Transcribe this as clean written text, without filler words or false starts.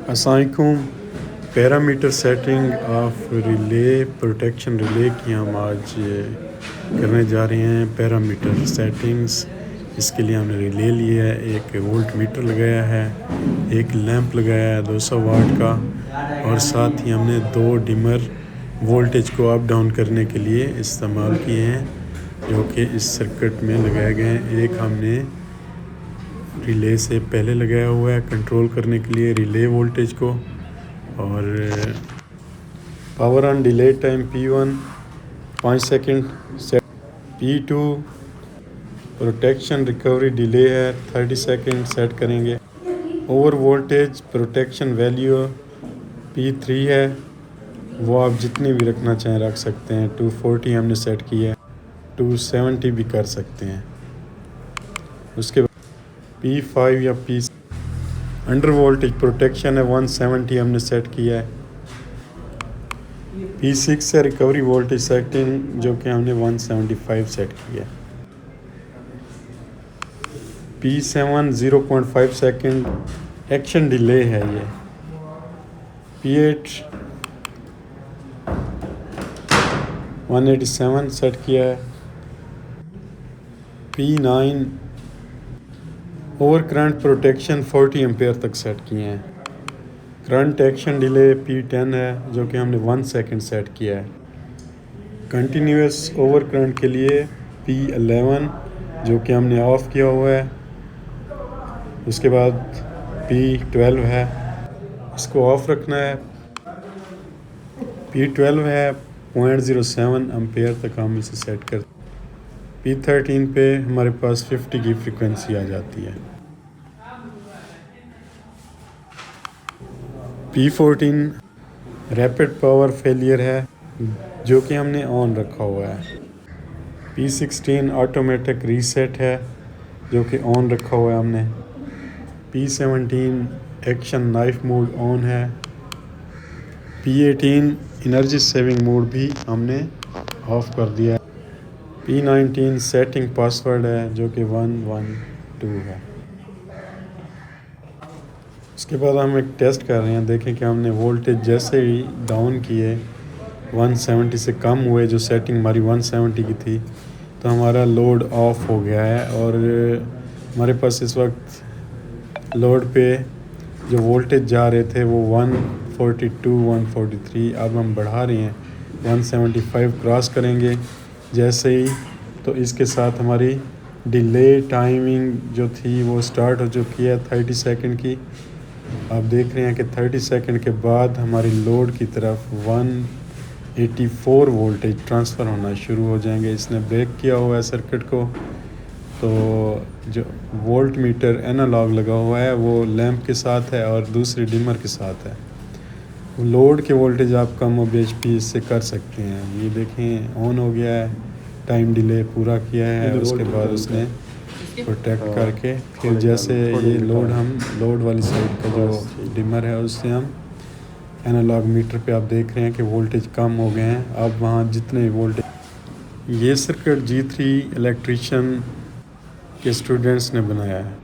अस्सलामुअलैकुम। Parameter setting of relay protection relay की हम आज करने जा रहे हैं। पैरामीटर सेटिंग्स, इसके लिए हमने रिले लिया है, एक वोल्ट मीटर लगाया है, एक लैंप लगाया है 200 वाट का, और साथ ही हमने 2 डिमर वोल्टेज को अप डाउन करने के लिए इस्तेमाल किए हैं, जो कि इस सर्किट में लगाए गए हैं। एक हमने रिले से पहले लगाया हुआ है कंट्रोल करने के लिए रिले वोल्टेज को, और power on delay time P1 5 second set, P2 protection recovery delay है 30 सेकंड सेट करेंगे। Over voltage protection value P3 है, वो आप जितनी भी रखना चाहें रख सकते हैं। 240 हमने सेट किया है, 270 भी कर सकते हैं। उसके बाद P5 या P अंडर वोल्टेज प्रोटेक्शन है 170 हमने सेट किया है। P6 है रिकवरी वोल्टेज सेटिंग, जो कि हमने 175 सेट किया है। P7 0.5 सेकंड एक्शन डिले है ये। P8 187 सेट किया है। P9 over current protection 40 ampere तक सेट किए हैं। करंट एक्शन डिले P10 है, जो कि हमने 1 सेकंड सेट किया है। कंटिन्यूस ओवर करंट के लिए P11, जो कि हमने ऑफ़ किया हुआ है। उसके बाद P12 है, इसको ऑफ़ रखना है। P12 है 0.07 एम्पेयर तक हम इसे सेट करते हैं। P13 पे हमारे पास 50 की फ्रिक्वेंसी आ जाती है। P14 रैपिड पावर फेलियर है, जो कि हमने ऑन रखा हुआ है। P16 ऑटोमेटिक रीसेट है, जो कि ऑन रखा हुआ है हमने। P17 action knife mode on है। P18 एनर्जी सेविंग मोड भी हमने ऑफ कर दिया है। P19 सेटिंग पासवर्ड है, जो कि 112 है। उसके बाद हम एक टेस्ट कर रहे हैं, देखें कि हमने वोल्टेज जैसे ही डाउन किए 170 से कम हुए, जो सेटिंग हमारी 170 की थी, तो हमारा लोड ऑफ हो गया है। और हमारे पास इस वक्त लोड पे जो वोल्टेज जा रहे थे वो 142 143, अब हम बढ़ा रहे हैं 175 क्रॉस करेंगे जैसे ही, तो इसके साथ हमारी डिले टाइमिंग जो थी वो स्टार्ट हो चुकी है 30 सेकंड की। आप देख रहे हैं कि 30 सेकंड के बाद हमारी लोड की तरफ 184 वोल्टेज ट्रांसफ़र होना शुरू हो जाएंगे। इसने ब्रेक किया हुआ है सर्किट को, तो जो वोल्ट मीटर एनालॉग लगा हुआ है वो लैंप के साथ है और दूसरी डिमर के साथ है। लोड के वोल्टेज आप कम और BHP इससे कर सकते हैं। ये देखें ऑन हो गया है, टाइम डिले पूरा किया है। उसके बाद उसने प्रोटेक्ट करके फिर जैसे ये लोड वाली साइड का जो डिमर है उससे हम एनालॉग मीटर पे आप देख रहे हैं कि वोल्टेज कम हो गए हैं। अब वहाँ जितने वोल्टेज, ये सर्किट G3 इलेक्ट्रिशियन के स्टूडेंट्स ने बनाया है।